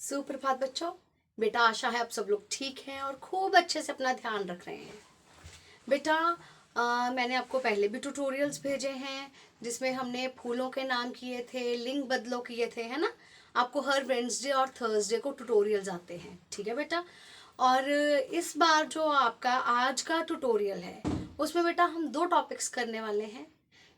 सुप्रभात बच्चों। बेटा आशा है आप सब लोग ठीक हैं और खूब अच्छे से अपना ध्यान रख रहे हैं। बेटा मैंने आपको पहले भी ट्यूटोरियल्स भेजे हैं जिसमें हमने फूलों के नाम किए थे, लिंग बदलो किए थे, है ना। आपको हर वेडनेसडे और थर्सडे को ट्यूटोरियल्स आते हैं, ठीक है बेटा। और इस बार जो आपका आज का ट्यूटोरियल है उसमें बेटा हम दो टॉपिक्स करने वाले हैं।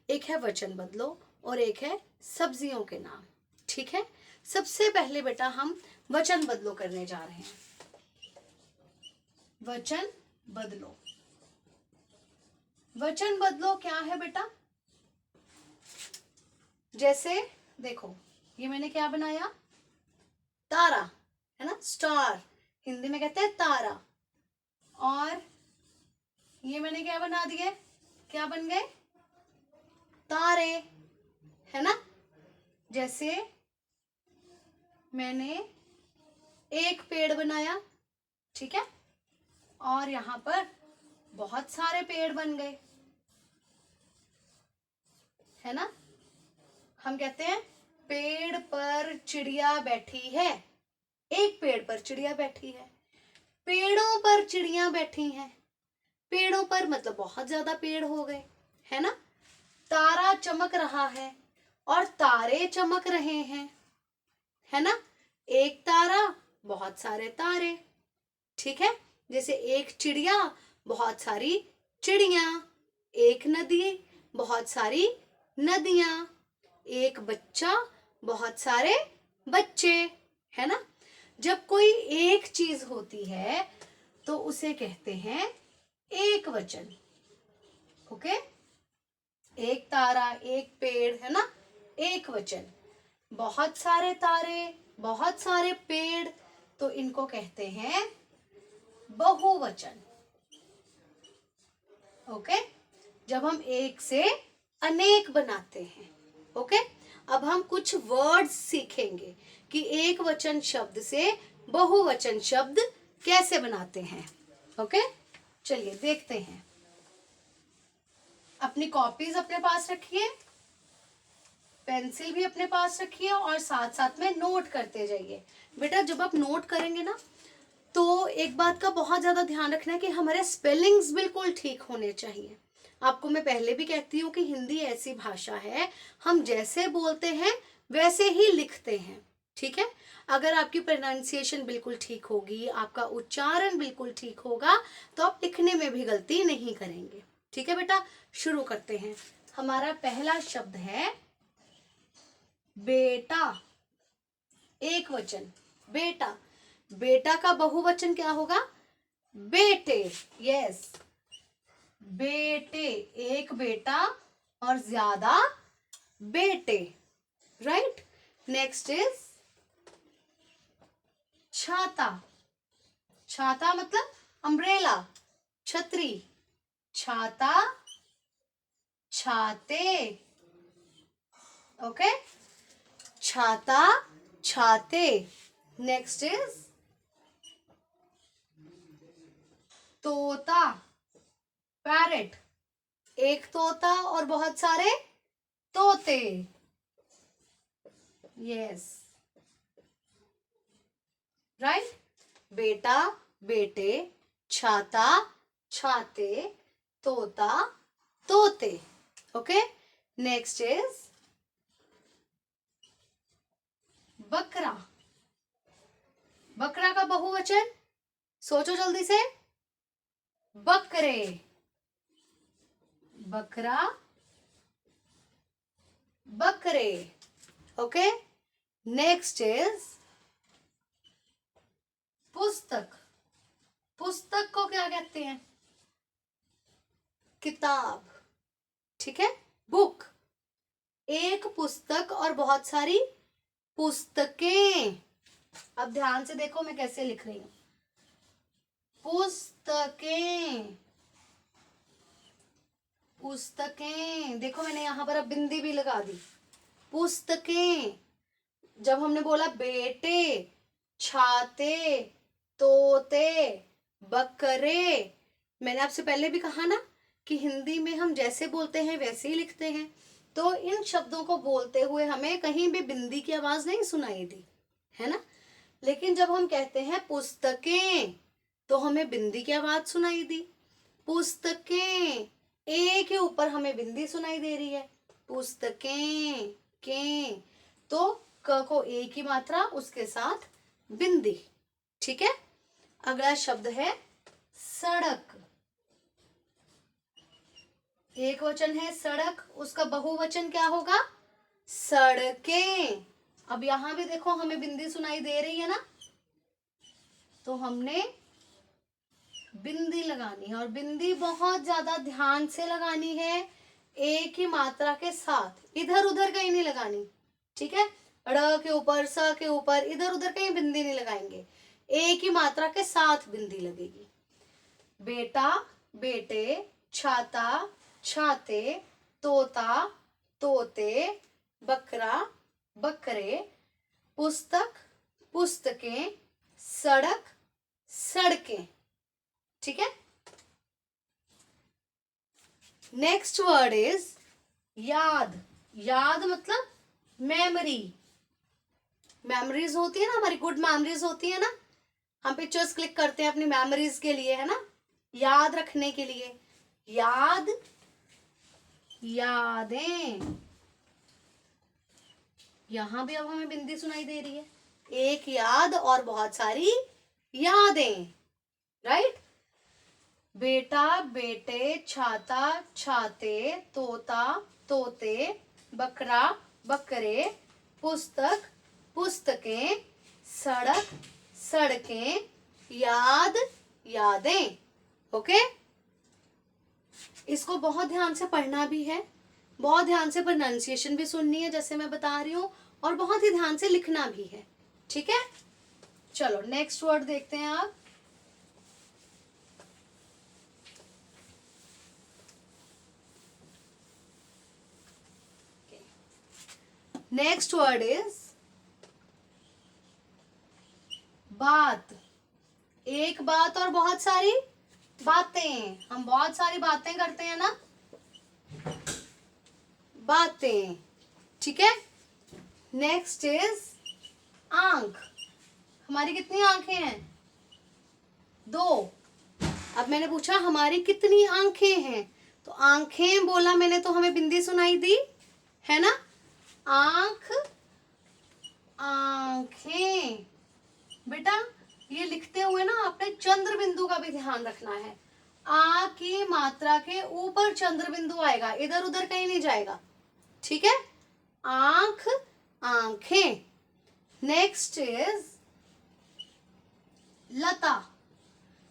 एक है वचन बदलो और एक है सब्जियों के नाम, ठीक है। सबसे पहले बेटा हम वचन बदलो करने जा रहे हैं। वचन बदलो, वचन बदलो क्या है बेटा? जैसे देखो, ये मैंने क्या बनाया, तारा, है ना, स्टार, हिंदी में कहते हैं तारा। और ये मैंने क्या बना दिए, क्या बन गए, तारे, है ना। जैसे मैंने एक पेड़ बनाया, ठीक है, और यहां पर बहुत सारे पेड़ बन गए, है ना। हम कहते हैं पेड़ पर चिड़िया बैठी है, एक पेड़ पर चिड़िया बैठी है, पेड़ों पर चिड़िया बैठी हैं, पेड़ों पर मतलब बहुत ज्यादा पेड़ हो गए, है ना। तारा चमक रहा है और तारे चमक रहे हैं, है ना। एक तारा, बहुत सारे तारे, ठीक है। जैसे एक चिड़िया, बहुत सारी चिड़िया, एक नदी, बहुत सारी नदियां, एक बच्चा, बहुत सारे बच्चे, है ना। जब कोई एक चीज होती है तो उसे कहते हैं एक वचन, ओके। एक तारा, एक पेड़, है ना, एक वचन। बहुत सारे तारे, बहुत सारे पेड़, तो इनको कहते हैं बहुवचन, ओके। जब हम एक से अनेक बनाते हैं, ओके। अब हम कुछ वर्ड्स सीखेंगे कि एक वचन शब्द से बहुवचन शब्द कैसे बनाते हैं, ओके। चलिए देखते हैं। अपनी कॉपीज अपने पास रखिए, पेंसिल भी अपने पास रखिए और साथ साथ में नोट करते जाइए। बेटा जब आप नोट करेंगे ना तो एक बात का बहुत ज्यादा ध्यान रखना है कि हमारे स्पेलिंग्स बिल्कुल ठीक होने चाहिए। आपको मैं पहले भी कहती हूँ कि हिंदी ऐसी भाषा है, हम जैसे बोलते हैं वैसे ही लिखते हैं, ठीक है। अगर आपकी प्रोनाउंसिएशन बिल्कुल ठीक होगी, आपका उच्चारण बिल्कुल ठीक होगा, तो आप लिखने में भी गलती नहीं करेंगे, ठीक है बेटा। शुरू करते हैं। हमारा पहला शब्द है बेटा, एक वचन, बेटा। बेटा का बहुवचन क्या होगा, बेटे, यस, बेटे, एक बेटा और ज्यादा बेटे, राइट। नेक्स्ट इज छाता, छाता मतलब अम्ब्रेला, छतरी, छाता, छाते, ओके, छाता, छाते। नेक्स्ट इज तोता, पैरेट, एक तोता और बहुत सारे तोते, यस, राइट। बेटा, बेटे, छाता, छाते, तोता, तोते, ओके। नेक्स्ट इज बकरा, बकरा का बहुवचन सोचो जल्दी से, बकरे, बकरा, बकरे, ओके। नेक्स्ट इज पुस्तक, पुस्तक को क्या कहते हैं, किताब, ठीक है, बुक। एक पुस्तक और बहुत सारी पुस्तकें। अब ध्यान से देखो मैं कैसे लिख रही हूं, पुस्तकें, पुस्तकें। देखो मैंने यहां पर अब बिंदी भी लगा दी, पुस्तकें। जब हमने बोला बेटे, छाते, तोते, बकरे, मैंने आपसे पहले भी कहा ना कि हिंदी में हम जैसे बोलते हैं वैसे ही लिखते हैं, तो इन शब्दों को बोलते हुए हमें कहीं भी बिंदी की आवाज नहीं सुनाई दी, है ना। लेकिन जब हम कहते हैं पुस्तकें तो हमें बिंदी की आवाज सुनाई दी। पुस्तकें, ए के ऊपर हमें बिंदी सुनाई दे रही है। पुस्तकें के, तो क को ए की मात्रा, उसके साथ बिंदी। ठीक है, अगला शब्द है सड़क। एक वचन है सड़क, उसका बहुवचन क्या होगा? सड़कें। अब यहां भी देखो हमें बिंदी सुनाई दे रही है ना, तो हमने बिंदी लगानी है, और बिंदी बहुत ज्यादा ध्यान से लगानी है, एक ही मात्रा के साथ, इधर उधर कहीं नहीं लगानी। ठीक है, ड़ के ऊपर, स के ऊपर, इधर उधर कहीं बिंदी नहीं लगाएंगे, एक ही मात्रा के साथ बिंदी लगेगी। बेटा, बेटे, छाता, छाते, तोता, तोते, बकरा, बकरे, पुस्तक, पुस्तकें, सड़क, सड़कें। ठीक है, नेक्स्ट वर्ड इज याद। याद मतलब मेमोरी। मेमोरीज होती है ना हमारी, गुड मेमोरीज होती है ना, हम पिक्चर्स क्लिक करते हैं अपनी मेमोरीज के लिए, है ना, याद रखने के लिए। याद, यादें। यहां भी अब हमें बिंदी सुनाई दे रही है, एक याद और बहुत सारी यादें। राइट, बेटा, बेटे, छाता, छाते, तोता, तोते, बकरा, बकरे, पुस्तक, पुस्तकें, सड़क, सड़कें, याद, यादें। ओके, इसको बहुत ध्यान से पढ़ना भी है, बहुत ध्यान से प्रोनाउंसिएशन भी सुननी है जैसे मैं बता रही हूं, और बहुत ही ध्यान से लिखना भी है। ठीक है, चलो नेक्स्ट वर्ड देखते हैं आप। नेक्स्ट वर्ड इज बात। एक बात और बहुत सारी बातें, हम बहुत सारी बातें करते हैं ना, बातें। ठीक है, नेक्स्ट इज आंख। हमारी कितनी आंखें हैं? 2। अब मैंने पूछा हमारी कितनी आंखें हैं, तो आंखें बोला मैंने तो हमें बिंदी सुनाई दी, है ना। आंख, आंखें। बेटा ये लिखते हुए ना आपने चंद्र बिंदु का भी ध्यान रखना है। आ की मात्रा के ऊपर चंद्र बिंदु आएगा, इधर उधर कहीं नहीं जाएगा। ठीक है, आंख, आंखें। नेक्स्ट इज लता।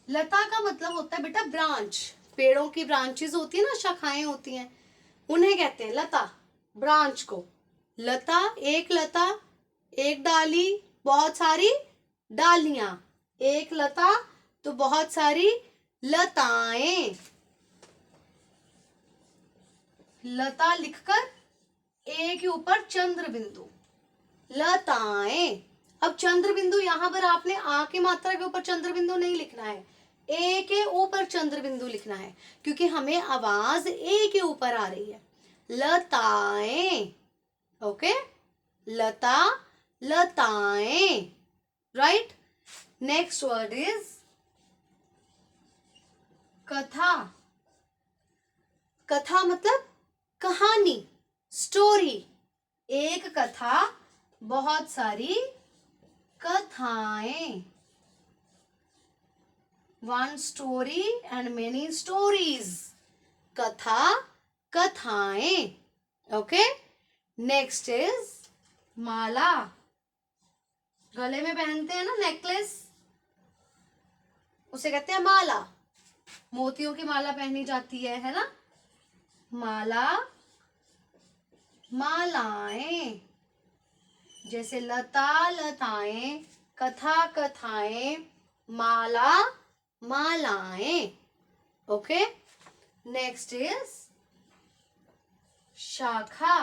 लता का मतलब होता है बेटा ब्रांच। पेड़ों की ब्रांचेस होती है ना, शाखाएं होती हैं, उन्हें कहते हैं लता, ब्रांच को। लता, एक डाली, बहुत सारी डालियां। एक लता तो बहुत सारी लताएं। लता लिखकर ए के ऊपर चंद्र बिंदु, लताएं। अब चंद्र बिंदु यहां पर आपने आ की मात्रा के ऊपर चंद्र बिंदु नहीं लिखना है, ए के ऊपर चंद्र बिंदु लिखना है, क्योंकि हमें आवाज ए के ऊपर आ रही है। लताएं। ओके, लता, लताएं। राइट, नेक्स्ट वर्ड इज कथा। कथा मतलब कहानी, स्टोरी। एक कथा, बहुत सारी कथाएं। One story and many stories. कथा, कथाएं। ओके, नेक्स्ट इज माला। गले में पहनते हैं ना नेकलेस, उसे कहते हैं माला। मोतियों की माला पहनी जाती है ना। माला, मालाएं। जैसे लता, लताएं, कथा, कथाएं, माला, मालाएं। ओके, नेक्स्ट इज शाखा।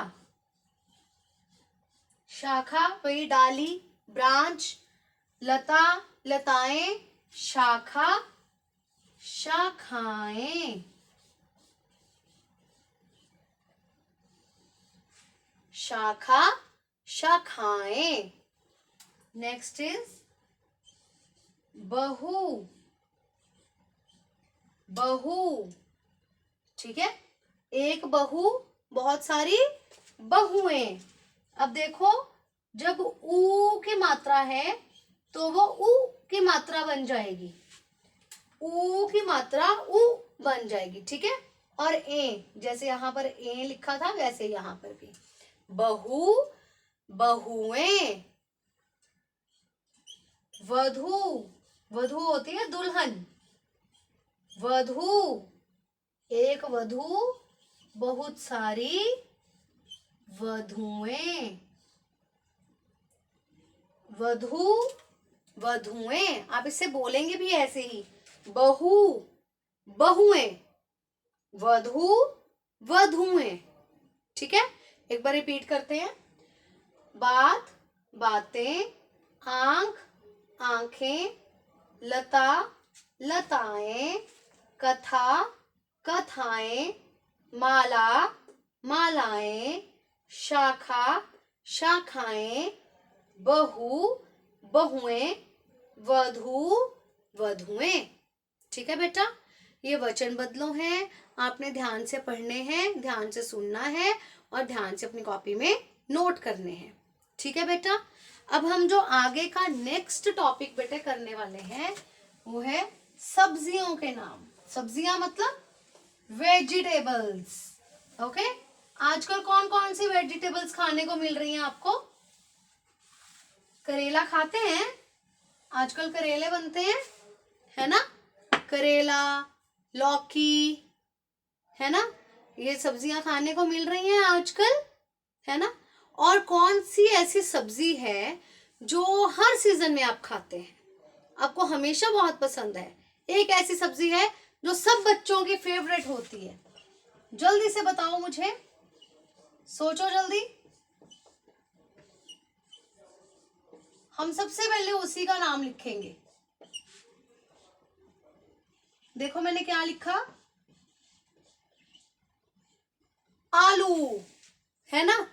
शाखा वही डाली, ब्रांच। लता, लताएं, शाखा, शाखाएं। शाखा, शाखाएं। नेक्स्ट इज बहु, बहु, ठीक है। एक बहू, बहुत सारी बहुएं। अब देखो, जब ऊ की मात्रा है तो वो ऊ की मात्रा बन जाएगी, ऊ की मात्रा ऊ बन जाएगी, ठीक है। और ए, जैसे यहां पर ए लिखा था वैसे यहां पर भी बहु, बहुएं। वधू, वधू होती है दुल्हन, वधू, एक वधू, बहुत सारी वधुएं, वधू, वधुएं। आप इससे बोलेंगे भी ऐसे ही, बहु, बहुएं, वधू, वधुएं, ठीक है। एक बार रिपीट करते हैं। बात, बातें, आंख, आंखें, लता, लताएं, कथा, कथाएं, माला, मालाएं, शाखा, शाखाएं, बहु, बहुएं, वधू, वधुएं, ठीक है बेटा। ये वचन बदलो हैं, आपने ध्यान से पढ़ने हैं, ध्यान से सुनना है और ध्यान से अपनी कॉपी में नोट करने हैं, ठीक है बेटा। अब हम जो आगे का नेक्स्ट टॉपिक बेटे करने वाले हैं वो है सब्जियों के नाम। सब्जियां मतलब वेजिटेबल्स, ओके। आजकल कौन कौन सी वेजिटेबल्स खाने को मिल रही हैं आपको? करेला खाते हैं, आजकल करेले बनते हैं, है ना। करेला, लौकी, है ना, ये सब्जियां खाने को मिल रही हैं आजकल, है ना। और कौन सी ऐसी सब्जी है जो हर सीजन में आप खाते हैं, आपको हमेशा बहुत पसंद है? एक ऐसी सब्जी है जो सब बच्चों की फेवरेट होती है, जल्दी से बताओ मुझे, सोचो जल्दी। हम सबसे पहले उसी का नाम लिखेंगे। देखो मैंने क्या लिखा, आलू, है ना।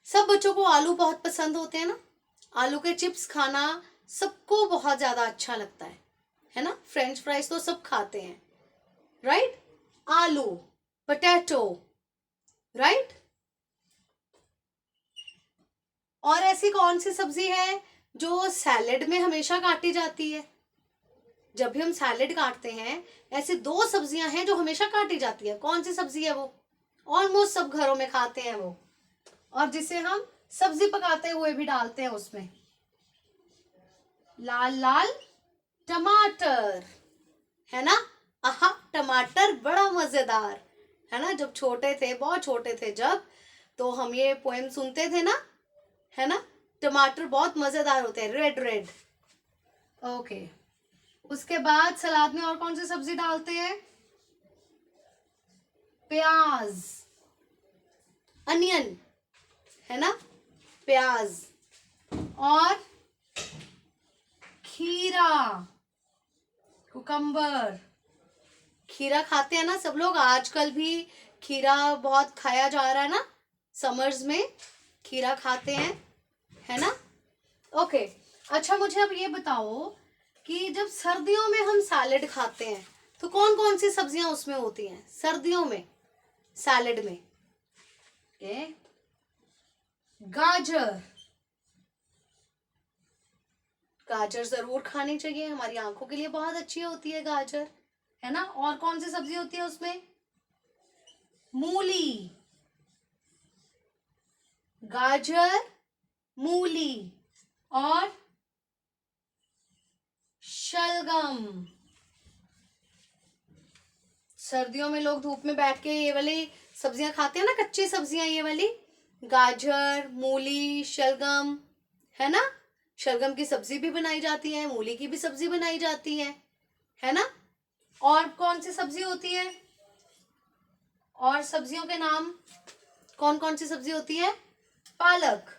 सब बच्चों को आलू बहुत पसंद होते हैं ना, आलू के चिप्स खाना सबको बहुत ज्यादा अच्छा लगता है ना। फ्रेंच फ्राइज तो सब खाते हैं, राइट। आलू, पोटैटो, राइट। और ऐसी कौन सी सब्जी है जो सैलेड में हमेशा काटी जाती है? जब भी हम सैलेड काटते हैं, ऐसी दो सब्जियां हैं जो हमेशा काटी जाती है। कौन सी सब्जी है वो? ऑलमोस्ट सब घरों में खाते हैं वो, और जिसे हम सब्जी पकाते हुए भी डालते हैं उसमें, लाल लाल टमाटर, है ना। आहा, टमाटर बड़ा मजेदार, है ना। जब छोटे थे, बहुत छोटे थे जब, तो हम ये पोएम सुनते थे ना, है ना। टमाटर बहुत मजेदार होते हैं, रेड रेड, ओके। उसके बाद सलाद में और कौन सी सब्जी डालते हैं? प्याज, अनियन, है ना, प्याज। और खीरा, कुकम्बर, खीरा खाते हैं ना सब लोग, आजकल भी खीरा बहुत खाया जा रहा है ना, समर्स में खीरा खाते हैं, है ना, ओके। अच्छा मुझे अब ये बताओ कि जब सर्दियों में हम सैलेड खाते हैं तो कौन कौन सी सब्जियां उसमें होती हैं सर्दियों में सैलेड में? गाजर, गाजर जरूर खानी चाहिए, हमारी आंखों के लिए बहुत अच्छी होती है गाजर, है ना। और कौन सी सब्जी होती है उसमें? मूली, गाजर, मूली और शलगम। सर्दियों में लोग धूप में बैठ के ये वाली सब्जियां खाते हैं ना, कच्ची सब्जियां, ये वाली गाजर, मूली, शलगम, है ना। शलगम की सब्जी भी बनाई जाती है, मूली की भी सब्जी बनाई जाती है ना। और कौन सी सब्जी होती है? और सब्जियों के नाम कौन कौन सी सब्जी होती है? पालक,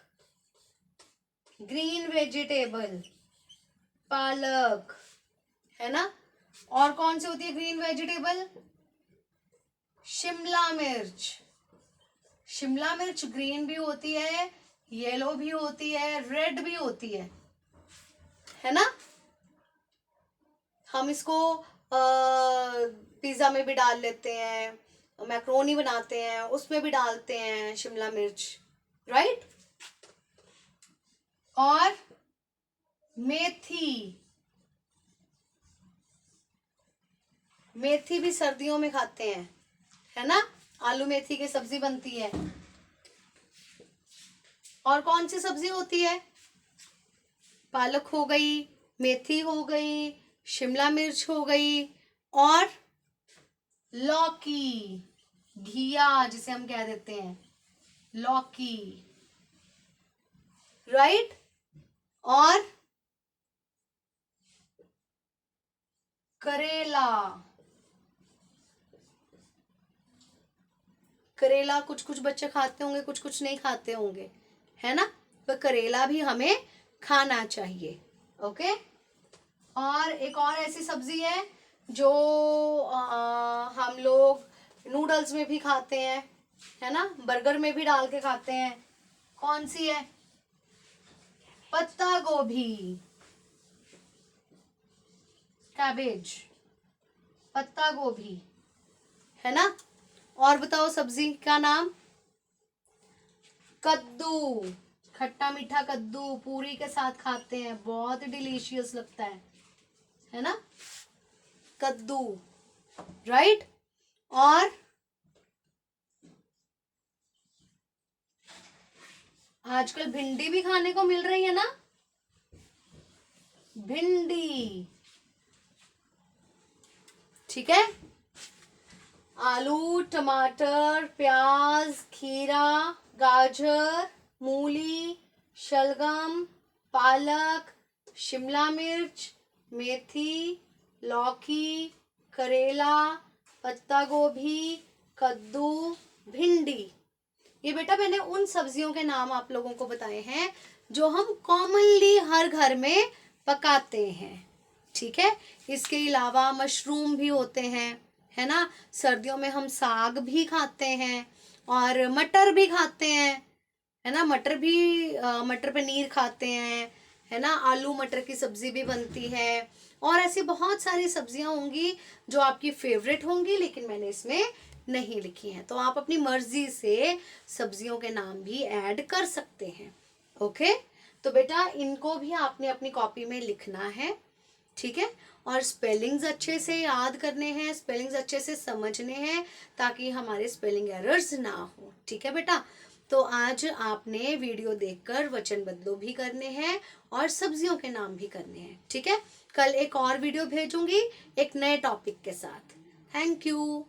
ग्रीन वेजिटेबल, पालक, है ना। और कौन सी होती है ग्रीन वेजिटेबल? शिमला मिर्च, शिमला मिर्च ग्रीन भी होती है, येलो भी होती है, रेड भी होती है ना। हम इसको पिज्ज़ा में भी डाल लेते हैं, मैक्रोनी बनाते हैं उसमें भी डालते हैं शिमला मिर्च, राइट। और मेथी, मेथी भी सर्दियों में खाते हैं, है ना, आलू मेथी की सब्जी बनती है। और कौन सी सब्जी होती है? पालक हो गई, मेथी हो गई, शिमला मिर्च हो गई, और लौकी, घिया जिसे हम कह देते हैं, लौकी, राइट। और करेला, करेला कुछ कुछ बच्चे खाते होंगे, कुछ कुछ नहीं खाते होंगे, है ना, तो करेला भी हमें खाना चाहिए, ओके। और एक और ऐसी सब्जी है जो हम लोग नूडल्स में भी खाते हैं, है ना, बर्गर में भी डाल के खाते हैं, कौन सी है? पत्ता गोभी, कैबेज, पत्ता गोभी, है ना। और बताओ सब्जी का नाम? कद्दू, खट्टा मीठा कद्दू पूरी के साथ खाते हैं, बहुत डिलीशियस लगता है ना, कद्दू, राइट। और आजकल भिंडी भी खाने को मिल रही है ना, भिंडी, ठीक है। आलू, टमाटर, प्याज, खीरा, गाजर, मूली, शलगम, पालक, शिमला मिर्च, मेथी, लौकी, करेला, पत्ता गोभी, कद्दू, भिंडी, ये बेटा मैंने उन सब्जियों के नाम आप लोगों को बताए हैं जो हम कॉमनली हर घर में पकाते हैं, ठीक है। इसके अलावा मशरूम भी होते हैं, है ना, सर्दियों में हम साग भी खाते हैं और मटर भी खाते हैं, है ना, मटर भी मटर पनीर खाते हैं, है ना, आलू मटर की सब्जी भी बनती है। और ऐसी बहुत सारी सब्जियां होंगी जो आपकी फेवरेट होंगी, लेकिन मैंने इसमें नहीं लिखी हैं, तो आप अपनी मर्जी से सब्जियों के नाम भी ऐड कर सकते हैं, ओके। तो बेटा इनको भी आपने अपनी कॉपी में लिखना है, ठीक है। और स्पेलिंग्स अच्छे से याद करने हैं, स्पेलिंग्स अच्छे से समझने हैं ताकि हमारे स्पेलिंग एरर्स ना हो, ठीक है बेटा। तो आज आपने वीडियो देखकर वचन बदलो भी करने हैं और सब्जियों के नाम भी करने हैं, ठीक है। कल एक और वीडियो भेजूंगी एक नए टॉपिक के साथ। Thank you.